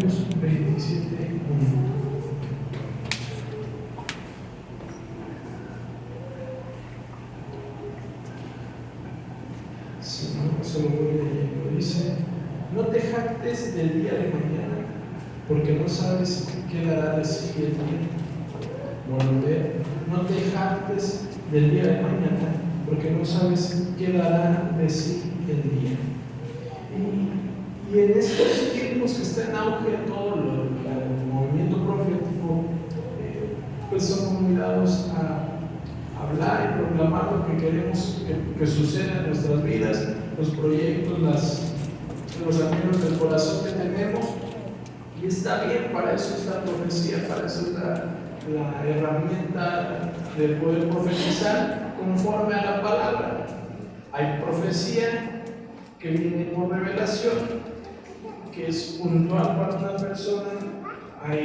Proverbios 27:1. Se lo voy leyendo. Dice: no te jactes del día de mañana, porque no sabes qué dará de sí el día. Volver: no te jactes del día de mañana, porque no sabes qué dará de sí el día. Y en estos tiempos que está en auge todo el movimiento profético, pues somos mirados a hablar y proclamar lo que queremos que suceda en nuestras vidas, los proyectos, los anhelos del corazón que tenemos. Y está bien, para eso es la profecía, para eso es la herramienta de poder profetizar conforme a la palabra. Hay profecía que viene por revelación, que es puntual para una persona. Hay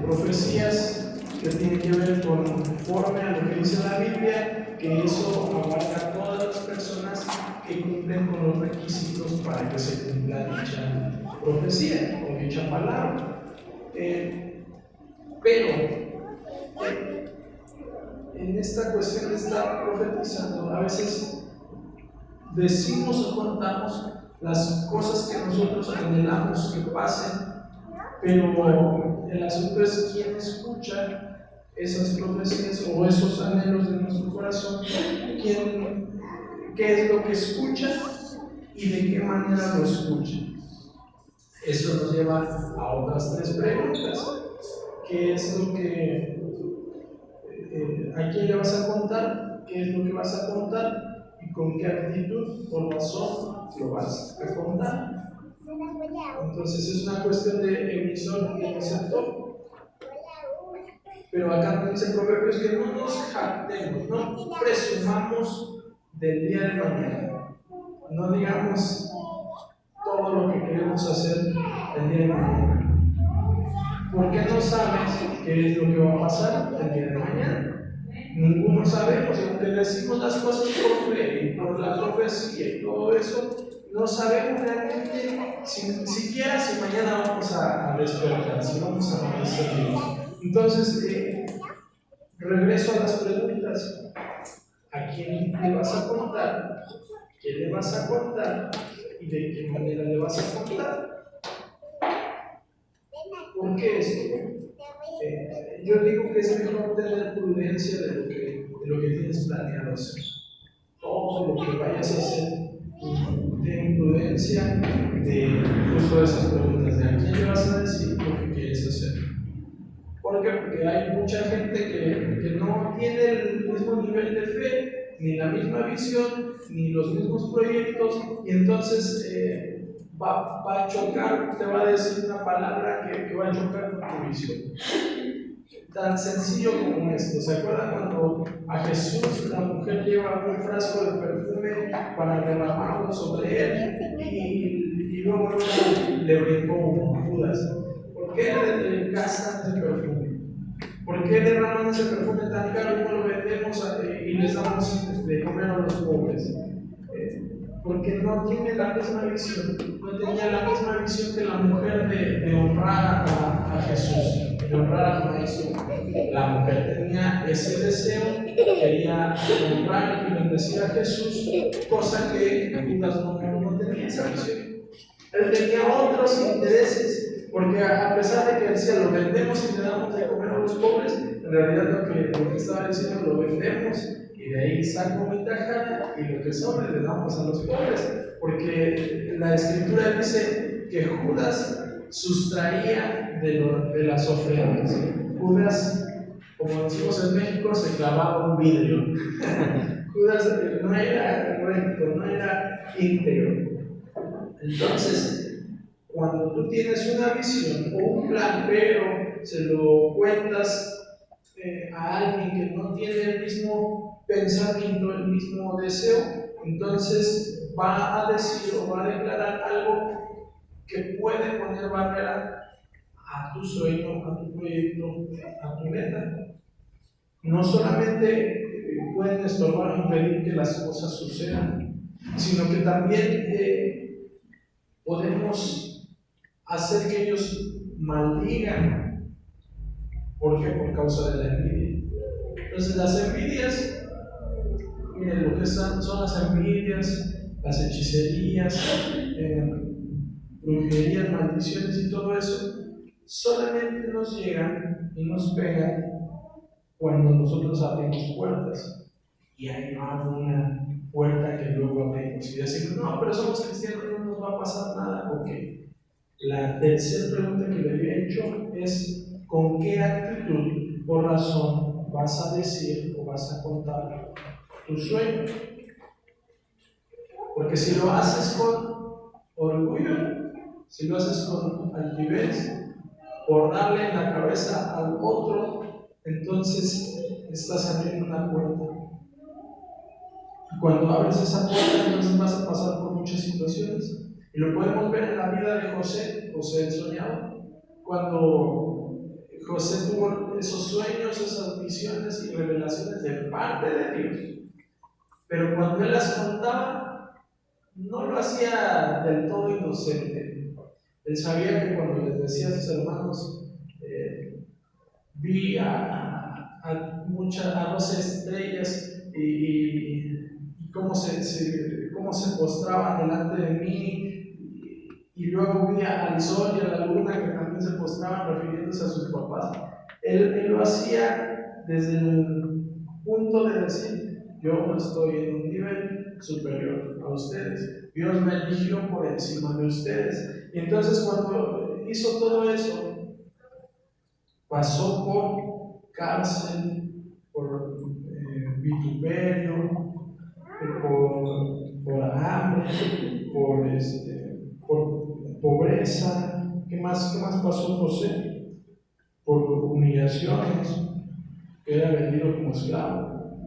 profecías que tienen que ver conforme a lo que dice la Biblia, que eso abarca a todas las personas que cumplen con los requisitos para que se cumpla dicha profecía o dicha palabra. Pero en esta cuestión de estar profetizando, a veces decimos o contamos las cosas que nosotros anhelamos que pasen, pero el asunto es quién escucha esas profecías o esos anhelos de nuestro corazón, qué es lo que escucha y de qué manera lo escucha. Eso nos lleva a otras tres preguntas. ¿Qué es lo que a quién le vas a contar? ¿Qué es lo que vas a contar? ¿Y con qué actitud o razón lo vas a contar? Entonces es una cuestión de emisor y receptor. Pero acá nos dice Proverbios que no nos jactemos, no presumamos del día de mañana. No digamos todo lo que queremos hacer el día de mañana. ¿Por qué no sabes qué es lo que va a pasar el día de mañana? Ninguno sabemos, aunque decimos las cosas por fe y por la profecía y todo eso, no sabemos realmente siquiera si mañana vamos a despertar, si vamos a amanecer vivos. Entonces, regreso a las preguntas. ¿A quién le vas a contar? ¿Qué le vas a contar? ¿Y de qué manera le vas a contar? ¿Por qué esto? Yo digo que es mejor tener prudencia de lo que tienes planeado hacer. Todo lo que vayas a hacer, ten prudencia de justo esas preguntas de a quién le vas a decir lo que quieres hacer. ¿Por qué? Porque hay mucha gente que no tiene el mismo nivel de fe, ni la misma visión, ni los mismos proyectos, y entonces va a chocar, te va a decir una palabra que va a chocar con tu visión. Tan sencillo como esto. ¿Se acuerdan cuando a Jesús la mujer lleva un frasco de perfume para derramarlo sobre él y luego le brincó Judas? ¿Por qué le gastan ese perfume? ¿Por qué derraman ese perfume tan caro y no lo vendemos y les damos de comer a los pobres? Porque no tiene la misma visión, no tenía la misma visión que la mujer de honrar a Jesús, de honrar al Maestro. La mujer tenía ese deseo, quería honrar y bendecir a Jesús, cosa que Judas no tenía esa visión. Él tenía otros intereses, porque a pesar de que decía lo vendemos y le damos de comer a los pobres, en realidad lo que estaba diciendo lo vendemos y de ahí saco mi tajada y lo que sobre le damos a los pobres, porque la escritura dice que Judas sustraía de las ofrendas. Judas, como decimos en México, se clavaba un vidrio. Judas no era recto, no era íntegro. Entonces, cuando tú tienes una visión o un plan, pero se lo cuentas a alguien que no tiene el mismo pensamiento, el mismo deseo, entonces va a decir o va a declarar algo que puede poner barrera a tu sueño, a tu proyecto, a tu meta. No solamente pueden estorbar o impedir que las cosas sucedan, sino que también podemos hacer que ellos maldigan. ¿Por qué? Por causa de la envidia. Entonces las envidias, miren lo que son las envidias, las hechicerías, brujerías, maldiciones y todo eso, solamente nos llegan y nos pegan cuando nosotros abrimos puertas. Y hay más una puerta que luego abrimos y decimos, no, pero somos cristianos, no nos va a pasar nada. Ok. La tercera pregunta que le había hecho es, ¿con qué actitud o razón vas a decir o vas a contar tu sueño? Porque si lo haces con orgullo, si lo haces con altivez, por darle en la cabeza al otro, entonces estás abriendo una puerta. Y cuando abres esa puerta, entonces vas a pasar por muchas situaciones. Y lo podemos ver en la vida de José, José el soñado. Cuando José tuvo esos sueños, esas visiones y revelaciones de parte de Dios, pero cuando él las contaba, no lo hacía del todo inocente. Él sabía que cuando les decía a sus hermanos, vi a 12 estrellas y cómo se postraban delante de mí, y luego vi al sol y a la luna que también se postraban refiriéndose a sus papás. Él lo hacía desde el punto de decir, yo estoy en un nivel superior a ustedes, Dios me eligió por encima de ustedes. Y entonces cuando hizo todo eso, pasó por cárcel, por vituperio, por hambre, por pobreza. ¿Qué más pasó José? Por humillaciones, que era vendido como esclavo.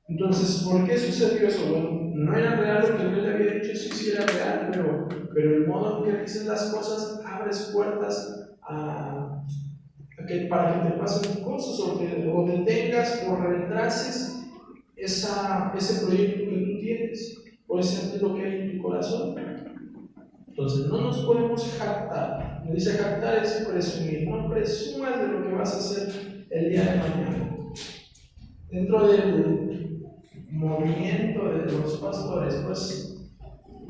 Entonces, ¿por qué sucedió eso? Bueno, no era real lo que Dios le había dicho, sí era real, pero el modo en que dicen las cosas abres puertas para que te pasen cosas o detengas o retrases ese proyecto que tú tienes o ese anhelo que hay en tu corazón. Entonces no nos podemos jactar. Me dice jactar es presumir. No presumas de lo que vas a hacer el día de mañana. Dentro del movimiento de los pastores, pues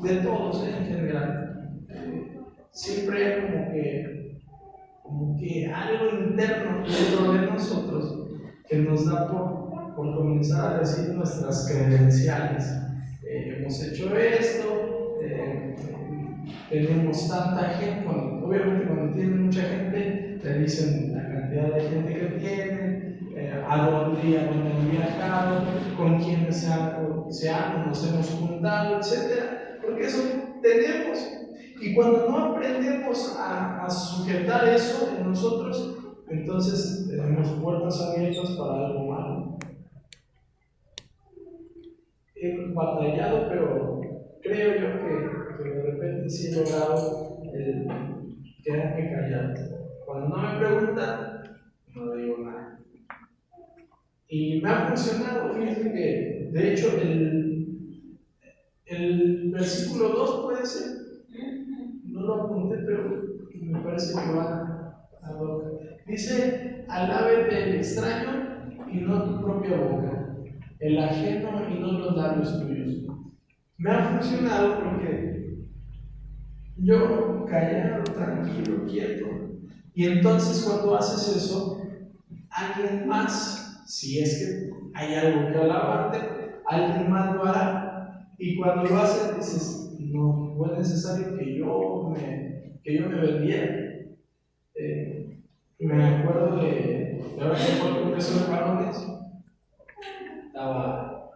de todos en general, siempre hay como que algo interno dentro de nosotros que nos da por comenzar a decir nuestras credenciales. Hemos hecho esto, tenemos tanta gente, obviamente cuando tienen mucha gente, te dicen la cantidad de gente que tienen, a dónde han viajado, con quiénes nos hemos juntado, etc. Porque eso tenemos. Y cuando no aprendemos a sujetar eso en nosotros, entonces tenemos puertas abiertas para algo malo. He batallado, pero creo yo que de repente sí he logrado quedarme callado. Cuando no me preguntan, no digo nada. Y me ha funcionado. Fíjense que, de hecho, el versículo 2 puede ser, no lo apunté, pero me parece que va a boca. Dice, alábete el extraño y no tu propia boca, el ajeno y no los labios tuyos. Me ha funcionado porque yo callado, tranquilo, quieto. Y entonces cuando haces eso, alguien más, si es que hay algo que alabarte, alguien más lo hará. Y cuando lo haces, dices, no fue necesario que yo me vendiera. Me acuerdo de ahora que fue el Congreso de Varones, estaba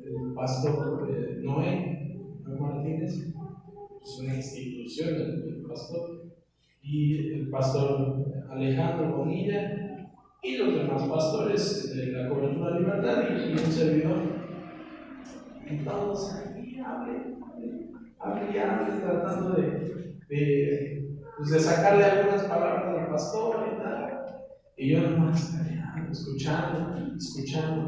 el pastor Noé Martínez, es una institución el pastor, y el pastor Alejandro Bonilla, y los demás pastores de la Cobertura Libertad y un servidor. Y todos aquí hable, tratando de sacarle algunas palabras al pastor y tal. Y yo nomás escuchando.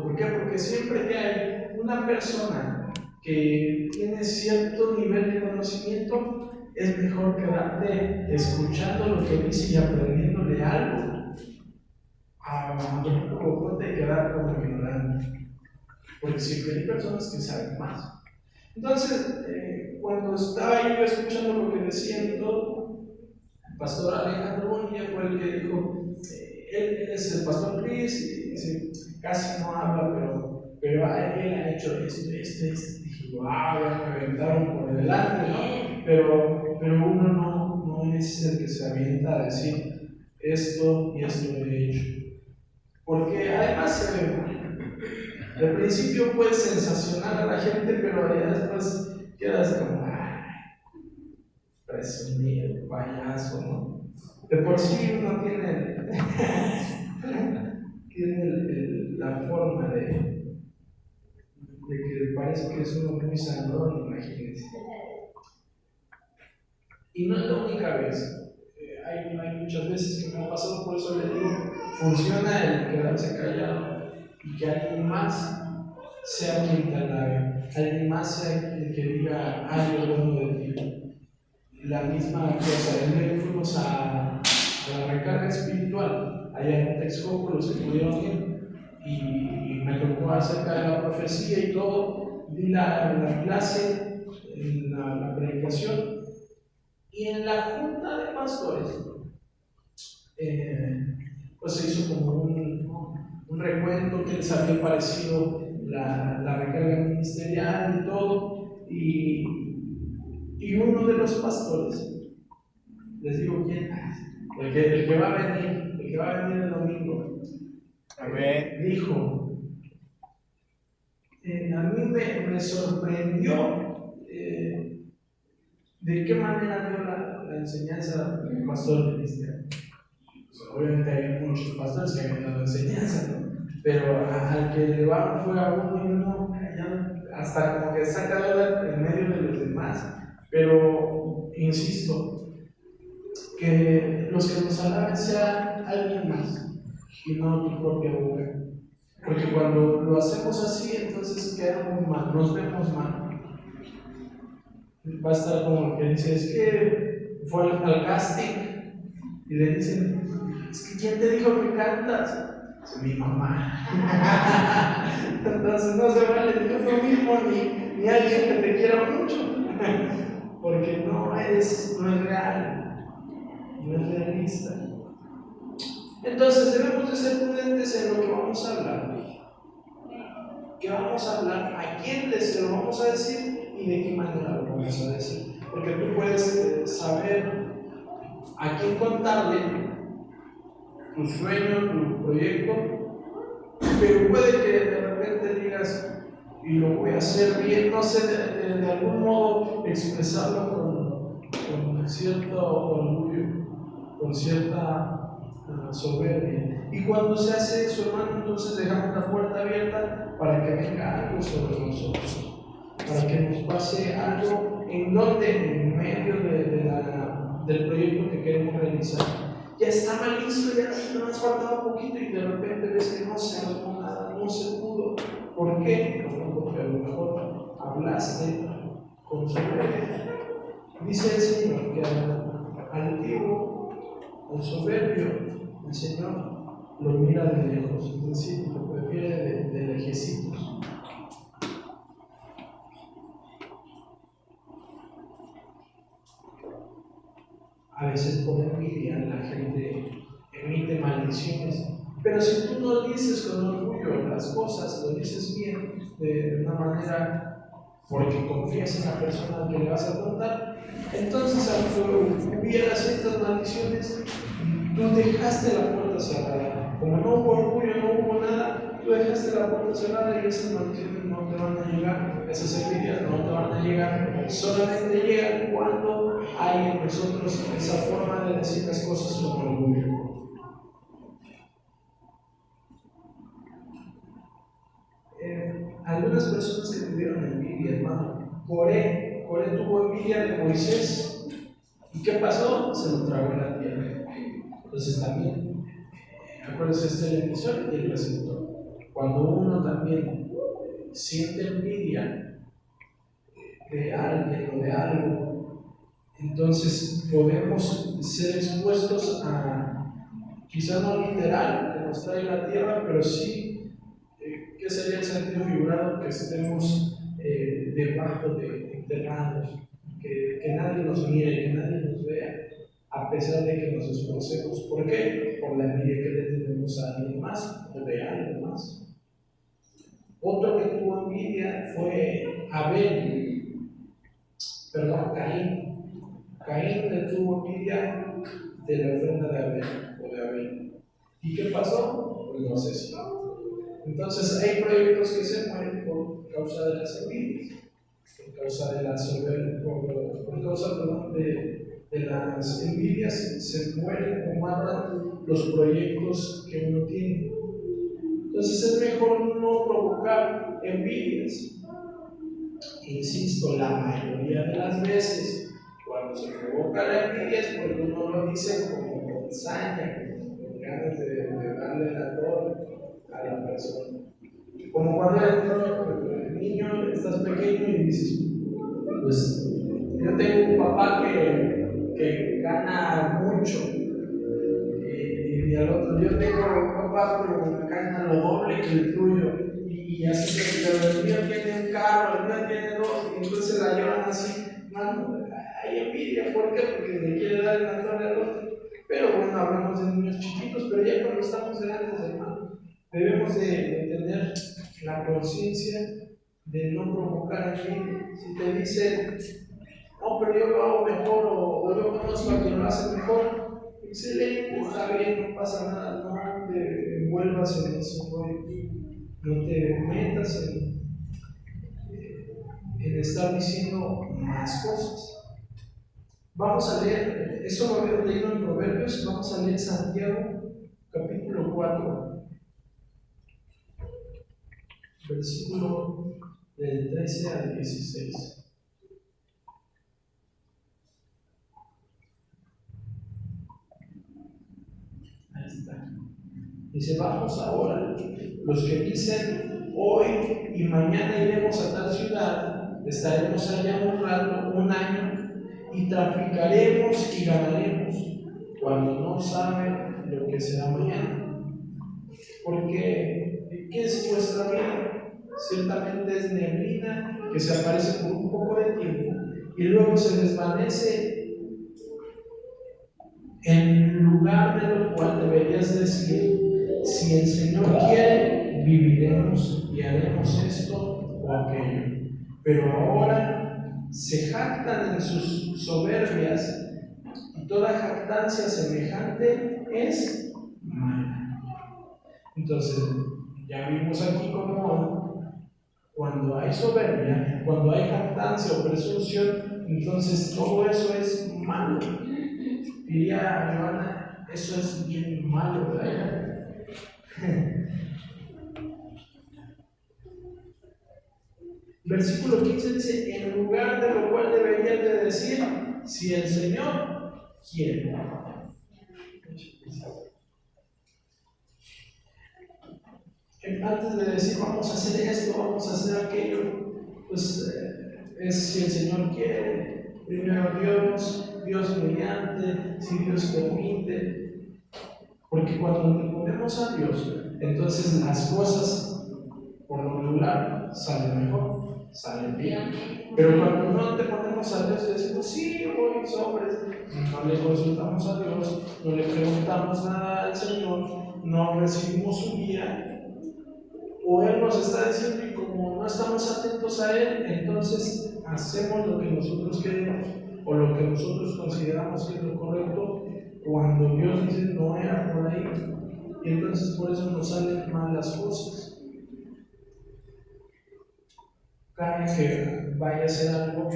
¿Por qué? Porque siempre que hay una persona que tiene cierto nivel de conocimiento, es mejor quedarte escuchando lo que dice y aprendiéndole algo a de quedar como ignorante. Porque siempre hay personas que saben más. Entonces, cuando estaba yo escuchando lo que decían y todo, el pastor Alejandro Bonilla fue el que dijo, él es el pastor Cris y dice, casi no habla, pero él ha hecho esto. Dije, wow, ya me aventaron por delante, ¿no? Pero uno no es el que se avienta a decir esto y esto lo he hecho. Porque además se ve mal. Al principio puedes sensacionar a la gente, pero ya después quedas como, ay, presumido, payaso, ¿no? De por sí uno tiene, la forma de que parece que es uno muy sangrón, imagínense. Y no es la única vez. Hay muchas veces que me ha pasado, por eso le digo, funciona el quedarse callado y que alguien más sea quien te alabe, alguien más sea el que diga algo bueno de ti. La misma cosa, el día que fuimos a la recarga espiritual, allá en Texcoco, los que pudieron ir, y me tocó acerca de la profecía y todo, di la clase, la predicación, y en la junta de pastores, pues se hizo como un recuento que les había parecido la recarga ministerial y todo, y uno de los pastores, les digo quién, el que va a venir, el domingo, dijo, a mí me sorprendió de qué manera dio la enseñanza del pastor cristiano. Obviamente hay muchos pastores que han dado enseñanza, ¿no? Pero al que le va fue a uno y uno hasta como que saca en medio de los demás. Pero insisto, que los que nos alaben sea alguien más y no tu propia boca. Porque cuando lo hacemos así, entonces quedamos mal, nos vemos mal. Va a estar como el que dice, es que fue al casting y le dicen, es que ¿quién te dijo que cantas? Es mi mamá. Entonces no se vale ni lo mismo ni alguien que te quiera mucho. Porque no es real, no es realista. Entonces debemos de ser prudentes en lo que vamos a hablar. ¿Qué vamos a hablar? ¿A quién se lo vamos a decir? ¿Y de qué manera lo vamos a decir? Porque tú puedes saber a quién contarle tu sueño, tu proyecto, pero puede que de repente digas, y lo voy a hacer bien, no sé, de algún modo expresarlo con cierto orgullo, con cierta soberbia. Y cuando se hace eso, hermano, entonces dejamos la puerta abierta para que venga algo sobre nosotros, para que nos pase algo en medio del proyecto que queremos realizar. Ya estaba listo, ya nada más faltaba un poquito y de repente ves que no se armó nada, no se pudo. ¿Por qué? Porque a lo mejor hablaste con soberbia. Dice el Señor que al altivo, al soberbio, el Señor lo mira de lejos, es decir, lo prefiere de lejecitos. A veces por envidia la gente emite maldiciones, pero si tú no dices con orgullo las cosas, lo dices bien, de una manera porque confías en la persona que le vas a contar, entonces aunque hubiera ciertas maldiciones, tú dejaste la puerta cerrada. Como no hubo orgullo, no hubo nada, tú dejaste la puerta cerrada y esas maldiciones no te van a llegar, esas envidias no te van a llegar, solamente llegan cuando hay en nosotros esa forma de decir las cosas con orgullo. Algunas personas que tuvieron envidia, hermano, Coré tuvo envidia de Moisés. ¿Y qué pasó? Se lo tragó la tierra. Entonces también, acuérdense, el emisor y el receptor. Cuando uno también siente envidia de alguien o de algo, Entonces podemos ser expuestos a, quizás no literal, que nos trae la tierra, pero sí, ¿qué sería el sentido figurado? Que estemos debajo de enterrados, que nadie nos mire, que nadie nos vea, a pesar de que nos esforcemos. ¿Por qué? Por la envidia que le tenemos a alguien más o de algo más. Otro que tuvo envidia fue Abel, perdón, Caín. Caín le tuvo envidia de la ofrenda de Abel o de Abel. ¿Y qué pasó? Pues no sé si. Entonces hay proyectos que se mueren por causa de las envidias, por causa de la soberbia, por causa de las envidias se mueren o matan los proyectos que uno tiene. Entonces es mejor no provocar envidias. Insisto, la mayoría de las veces cuando se provoca la envidia es porque uno lo dice como con saña, con ganas de darle la torre a la persona. Como cuando eres niño, estás pequeño y dices, pues yo tengo un papá que gana mucho, y al otro, yo tengo un papá que gana lo doble que el tuyo, y así, pero el mío tiene un carro, el mío tiene dos, y entonces la llevan así, mano, hay envidia. ¿Por qué? Porque le quiere dar el torre al otro. Pero bueno, hablamos de niños chiquitos, pero ya cuando estamos grandes, hermano, debemos de tener la conciencia de no provocar envidia. Si te dicen, no, pero yo lo hago mejor, o yo conozco a quien lo hace mejor, excelente, está bien, no pasa nada, no te envuelvas en ese rollo, no te metas en estar diciendo más cosas. Vamos a leer, eso lo habíamos leído en Proverbios, vamos a leer Santiago, capítulo 4, versículo del 13 al 16. Ahí está. Dice, vamos ahora, los que dicen, hoy y mañana iremos a tal ciudad, estaremos allá un rato, un año, y traficaremos y ganaremos, cuando no saben lo que será mañana. Porque, ¿qué es vuestra vida? Ciertamente es neblina que se aparece por un poco de tiempo y luego se desvanece. En lugar de lo cual deberías decir, si el Señor quiere, viviremos y haremos esto o aquello. Pero ahora se jactan en sus soberbias, y toda jactancia semejante es mala. Entonces, ya vimos aquí cómo cuando hay soberbia, cuando hay jactancia o presunción, entonces todo eso es malo. Diría Joana, eso es bien malo, ¿verdad? Versículo 15 dice, en lugar de lo cual deberían de decir, si el Señor quiere. Antes de decir, vamos a hacer esto, vamos a hacer aquello, pues es si el Señor quiere, primero Dios mediante, si Dios permite. Porque cuando le ponemos a Dios, entonces las cosas, por lo regular, salen mejor, salen bien. Pero cuando no te ponemos a Dios y decimos, sí, voy sobres, no le consultamos a Dios, no le preguntamos nada al Señor, no recibimos su guía, o Él nos está diciendo y como no estamos atentos a Él, entonces hacemos lo que nosotros queremos o lo que nosotros consideramos que es lo correcto, cuando Dios dice no era por ahí, y entonces por eso nos salen mal las cosas. Cada que vaya a hacer algo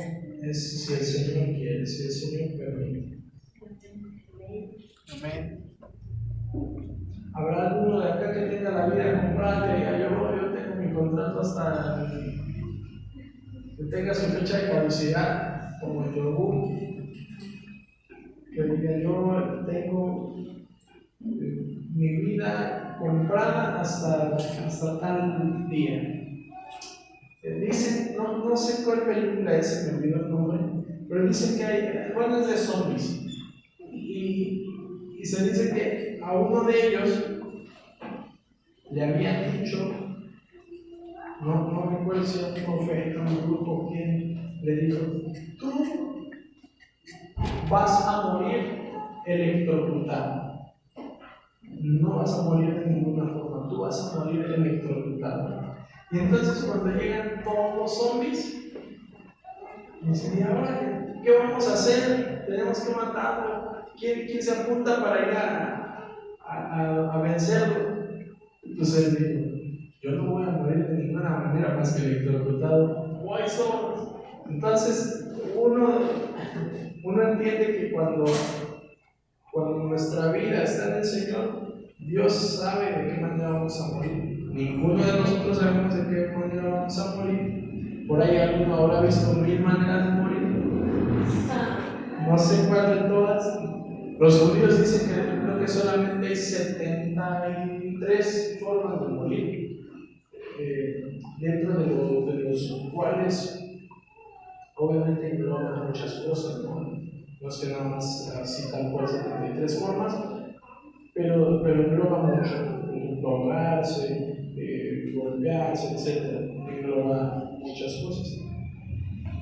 es si el Señor quiere, si el Señor permite. Amén. ¿Habrá alguno de acá que tenga la vida comprada y diga yo tengo mi contrato hasta que tenga su fecha de caducidad, como el yogur? Que diga yo tengo mi vida comprada hasta tal día. Dicen, no sé cuál película es, se me olvidó el nombre, pero dice que hay, bueno, es de zombies. Y se dice que a uno de ellos le habían dicho, no recuerdo si era un profeta, un grupo, quien le dijo: tú vas a morir electrocutado. No vas a morir de ninguna forma, tú vas a morir electrocutado. Y entonces cuando llegan todos los zombies, dicen: ¿y ahora qué vamos a hacer? Tenemos que matarlo. ¿Quién se apunta para ir a vencerlo? Entonces él dijo: yo no voy a morir de ninguna manera más que electrocutado. Why so? Entonces uno entiende que cuando nuestra vida está en el Señor, Dios sabe de qué manera vamos a morir. Ninguno de nosotros sabemos de qué manera vamos a morir. Por ahí alguno habrá visto 1000 maneras de morir. No sé cuál de todas. Los judíos dicen que creo que solamente hay 73 formas de morir, dentro de los cuales obviamente engloban muchas cosas, ¿no? No es que nada más así tal cual 73 formas, pero engloba mucho: ahogarse, golpearse, etc. Engloba muchas cosas.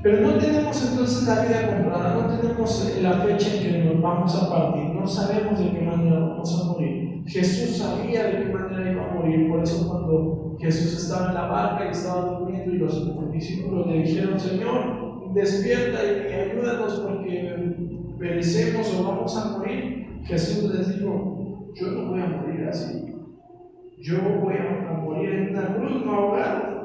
Pero no tenemos entonces la vida comprada, no tenemos la fecha en que nos vamos a partir, no sabemos de qué manera vamos a morir. Jesús sabía de qué manera iba a morir, por eso cuando Jesús estaba en la barca y estaba durmiendo y los discípulos le dijeron: Señor, despierta y ayúdanos porque perecemos o vamos a morir, Jesús les dijo: yo no voy a morir así, yo voy a morir en una cruz, no ahogado.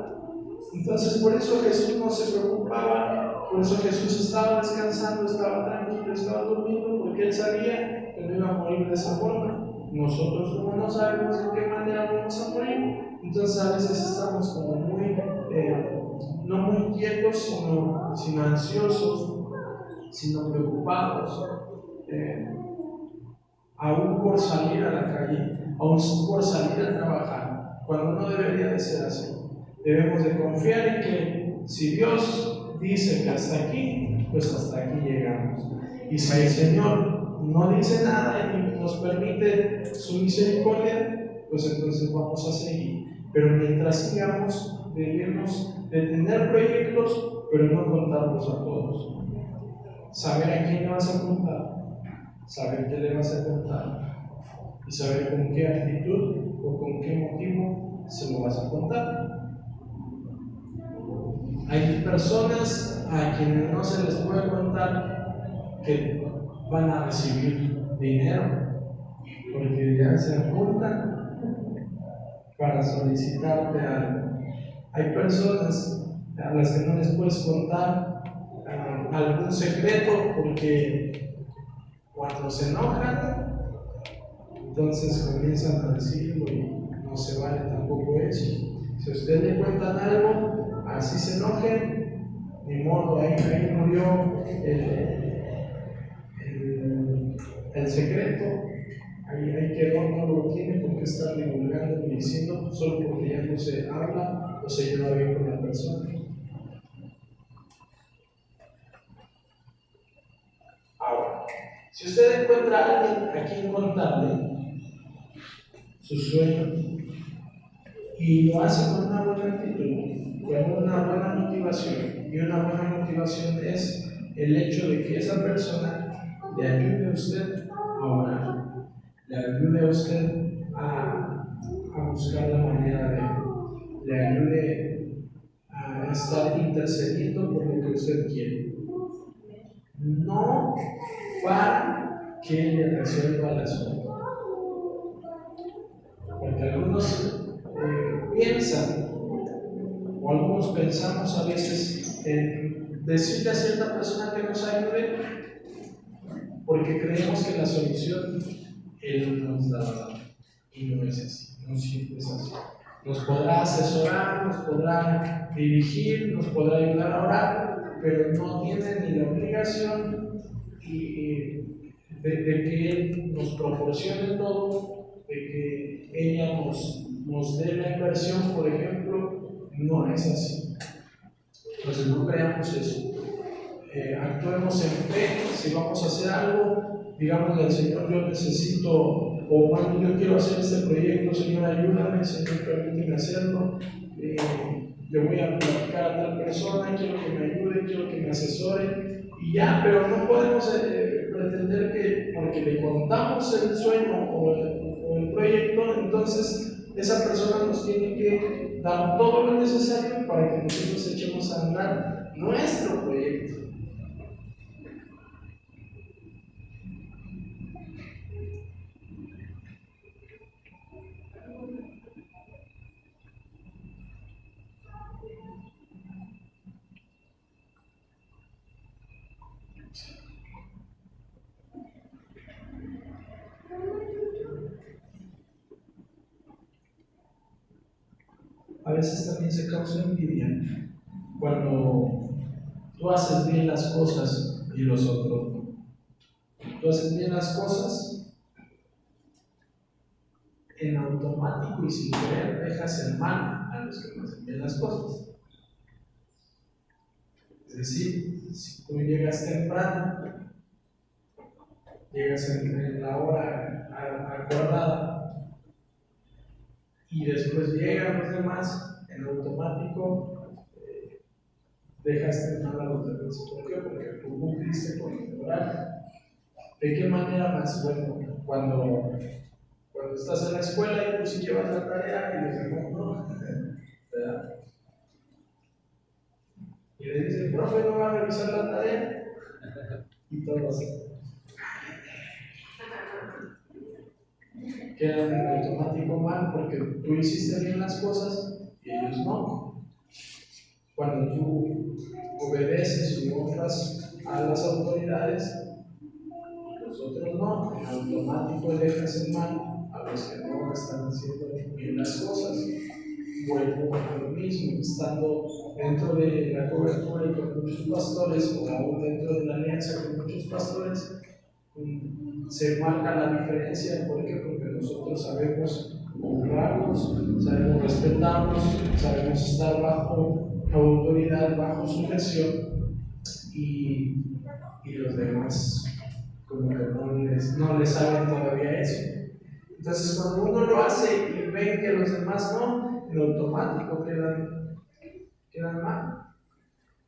Entonces por eso Jesús no se preocupaba, por eso Jesús estaba descansando, estaba tranquilo, estaba durmiendo, porque Él sabía que no iba a morir de esa forma. Nosotros, como no sabemos de qué manera vamos a morir, entonces a veces estamos como muy, no muy quietos, sino ansiosos, sino preocupados, aún por salir a la calle, aún por salir a trabajar, cuando no debería de ser así. Debemos de confiar en que si Dios dice que hasta aquí, pues hasta aquí llegamos. Y si el Señor no dice nada y nos permite su misericordia, pues entonces vamos a seguir. Pero mientras sigamos, debemos de tener proyectos, pero no contarlos a todos. Saber a quién le vas a contar, saber qué le vas a contar y saber con qué actitud o con qué motivo se lo vas a contar. Hay personas a quienes no se les puede contar que van a recibir dinero porque ya se apuntan para solicitarte algo. Hay personas a las que no les puedes contar algún secreto porque cuando se enojan, entonces comienzan a decirlo y no se vale tampoco eso. Si a usted le cuentan algo, así se enojen, ni modo, ahí murió el secreto, ahí quedó, no lo tiene por qué estar divulgando y diciendo solo porque ya no se habla o se lleva bien con la persona. Ahora, si usted encuentra a alguien a quien contarle su sueño y lo hace con una buena actitud, con una buena motivación, y una buena motivación es el hecho de que esa persona le ayude a usted a orar, le ayude a usted a buscar la manera le ayude a estar intercediendo por lo que usted quiere. No para que le resuelva el asunto. Porque algunos piensan, o algunos pensamos a veces en decirle a cierta persona que nos ayude, porque creemos que la solución Él nos da. Y no es así, no siempre es así. Nos podrá asesorar, nos podrá dirigir, nos podrá ayudar a orar, pero no tiene ni la obligación de que Él nos proporcione todo, de que ella nos dé la inversión, por ejemplo. No es así. Entonces no creamos eso. actuemos en fe. Si vamos a hacer algo, digámosle al Señor, yo necesito, o bueno, yo quiero hacer este proyecto, Señor, ayúdame, Señor, permíteme hacerlo. Le voy a platicar a tal persona, quiero que me ayude, quiero que me asesore, y ya, pero no podemos pretender que porque le contamos el sueño o el proyecto, entonces esa persona nos tiene que dar todo lo necesario para que nosotros echemos a andar nuestro proyecto. A veces también se causa envidia cuando tú haces bien las cosas y los otros no. Tú haces bien las cosas en automático y sin querer dejas en mal a los que no hacen bien las cosas. Es decir, si tú llegas temprano, llegas en la hora acordada y después llegan los demás, en automático dejaste mal a los demás. ¿Por qué? Porque tú cumpliste con el horario. ¿De qué manera más? Bueno, cuando estás en la escuela y tú sí llevas la tarea y los demás no, ¿verdad? Y le dice, el profe no va a revisar la tarea y todos quedan en automático mal porque tú hiciste bien las cosas y ellos no. Cuando tú obedeces y honras a las autoridades, los otros no, en automático dejas en mal a los que no están haciendo bien las cosas. Vuelvo a lo mismo, estando dentro de la cobertura y con muchos pastores, o aún dentro de la alianza con muchos pastores, se marca la diferencia. ¿Por qué? Porque nosotros sabemos honrarlos, sabemos respetarlos, sabemos estar bajo autoridad, bajo sujeción, y los demás como que no les saben todavía eso. Entonces cuando uno lo hace y ven que los demás no, en automático quedan mal.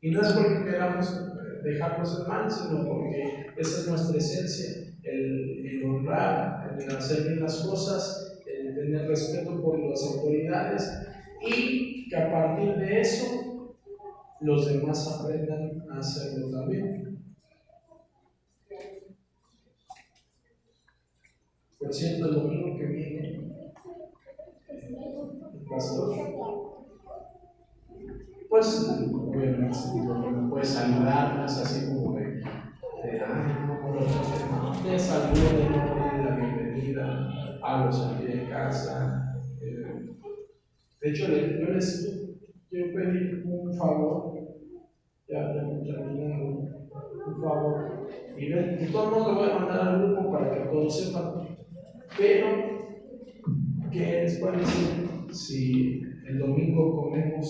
Y no es porque queramos dejarlos en mal, sino porque esa es nuestra esencia, el honrar, el hacer bien las cosas, el tener respeto por las autoridades, y que a partir de eso los demás aprendan a hacerlo también. Por cierto, el domingo que viene, el pastor, pues obviamente no puede saludarnos así como de te saludo, de la bienvenida, hablo aquí en casa. De hecho, yo les quiero pedir un favor, ya terminando, un favor, y de todo modo lo voy a mandar al grupo para que todos sepan, pero ¿qué les parece si el domingo comemos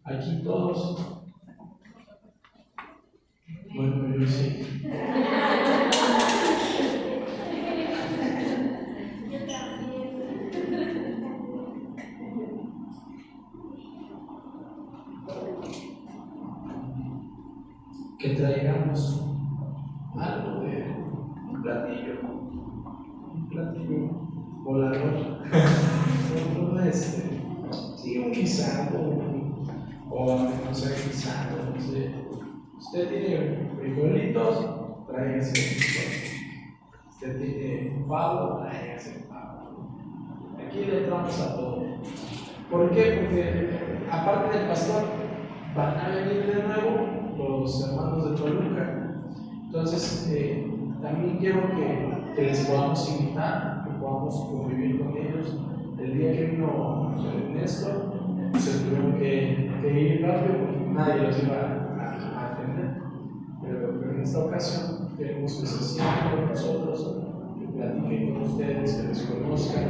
aquí todos? Bueno, yo sí. Que traigamos algo de un platillo volador, sí, un guisado, o no sé, guisado, no sé. Usted tiene frijolitos, tráigase frijolitos. Usted tiene pavo, tráigase pavo. Aquí le entramos a todo. ¿Por qué? Porque aparte del pastor, van a venir de nuevo los hermanos de Toluca. Entonces, también quiero que les podamos invitar, que podamos convivir con ellos. El día que vino Néstor, se tuvieron que ir rápido porque nadie los iba a atender. Pero en esta ocasión queremos que se sientan con nosotros, que platiquen con ustedes, que les conozcan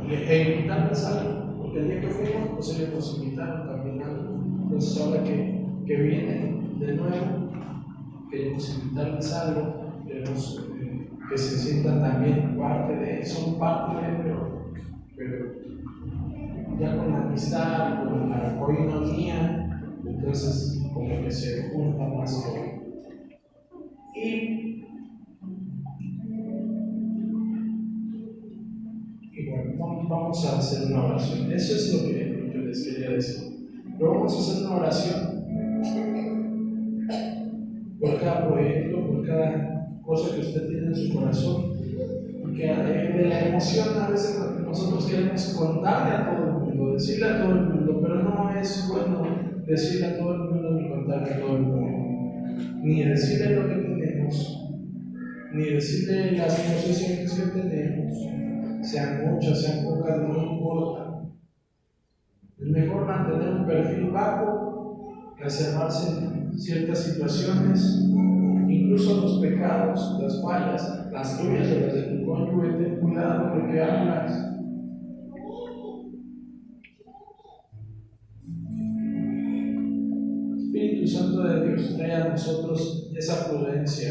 e invitarles a algo. Porque el día que fuimos, pues ellos nos invitaron también a algo. Entonces, ahora que que vienen de nuevo, queremos invitarles algo, queremos que se sientan también son parte de, pero ya con la amistad, con la coinonía, entonces como que se junta más todo. Y bueno, vamos a hacer una oración. Eso es lo que les quería decir. Pero vamos a hacer una oración por cada proyecto, por cada cosa que usted tiene en su corazón. Porque de la emoción a veces nosotros queremos contarle a todo el mundo, decirle a todo el mundo, pero no es bueno decirle a todo el mundo ni contarle a todo el mundo. Ni decirle lo que tenemos, ni decirle las negociaciones que tenemos, sean muchas, sean pocas, no importa. Es mejor mantener un perfil bajo, reservarse en ciertas situaciones, incluso los pecados, las fallas, las tuyas o las de tu cónyuge. Ten cuidado con lo que hablas. Espíritu Santo de Dios, trae a nosotros esa prudencia,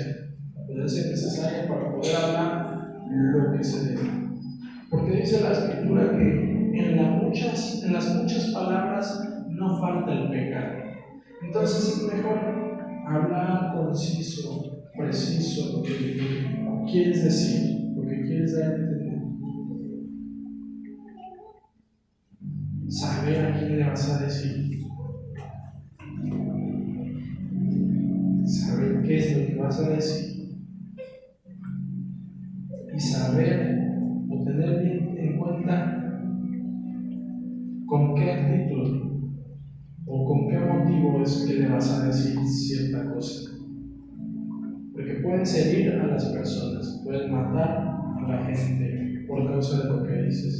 la prudencia necesaria para poder hablar lo que se debe. Porque dice la Escritura que en las muchas palabras no falta el pecado. Entonces es mejor hablar conciso, preciso, lo que quieres decir, lo que quieres dar a entender. Saber a quién le vas a decir. Saber qué es lo que vas a decir. Y saber o tener bien en cuenta con qué actitud o con qué motivo es que le vas a decir cierta cosa. Porque puedes herir a las personas, puedes matar a la gente por causa de lo que dices,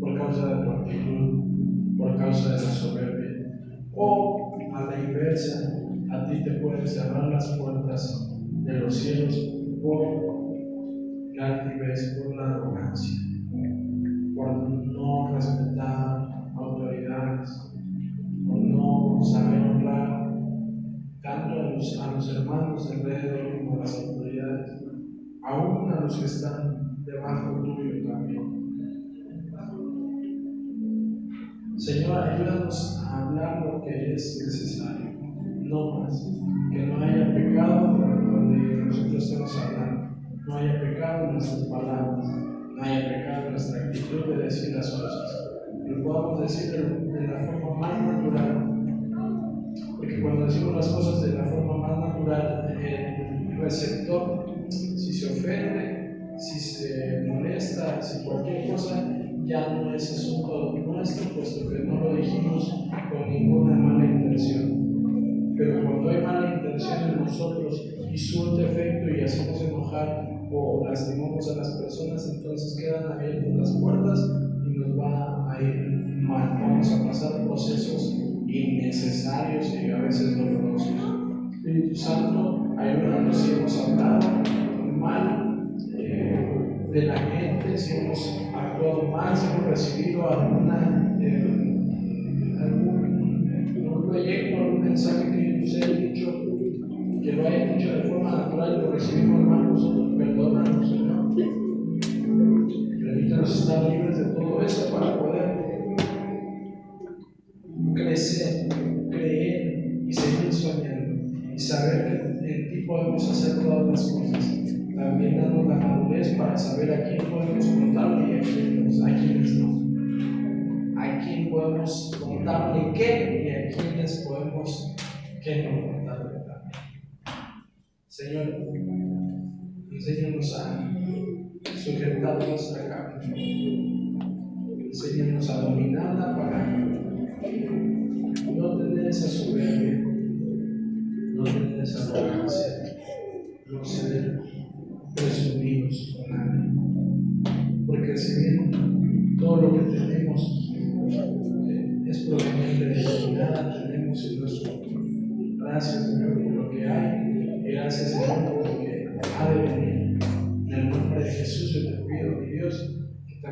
por causa de tu actitud, por causa de la soberbia. O a la inversa, a ti te pueden cerrar las puertas de los cielos por la altivez, por la arrogancia, por no respetar autoridades, por no saber honrar tanto a los hermanos alrededor como a las autoridades, aún a los que están debajo tuyo también. Señor, ayúdanos a hablar lo que es necesario, no más. Que no haya pecado donde nosotros estemos hablando, no haya pecado en nuestras palabras, no haya pecado en nuestra actitud de decir las cosas. Lo podamos decir de la forma más natural. Porque cuando decimos las cosas de la forma más natural, el receptor, si se ofende, si se molesta, si cualquier cosa, ya no es asunto nuestro, puesto que no lo dijimos con ninguna mala intención. Pero cuando hay mala intención en nosotros y surte efecto y hacemos enojar o lastimamos a las personas, entonces quedan abiertas las puertas y nos va a ir mal. Vamos a pasar procesos innecesarios y a veces dolorosos. Espíritu Santo, ayúdanos si hemos hablado mal de la gente, si hemos actuado mal, si hemos recibido algún proyecto, algún mensaje que nos haya dicho, que lo haya dicho de forma natural y lo recibimos mal nosotros, perdónanos, Señor. Permítanos estar libres de todo eso para poder crecer, creer y seguir soñando y saber que en ti podemos hacer todas las cosas. También damos la madurez para saber a quién podemos contarle y a quiénes no. A quién podemos contarle qué y a quiénes podemos qué no contarle también. Señor, enséñanos a sujetar nuestra carne. Enséñanos a dominarla para no tener esa soberbia, no tener esa arrogancia, no ser presumidos con nadie. Porque si bien todo lo que tenemos es proveniente de Dios, nada tenemos en nuestro. Gracias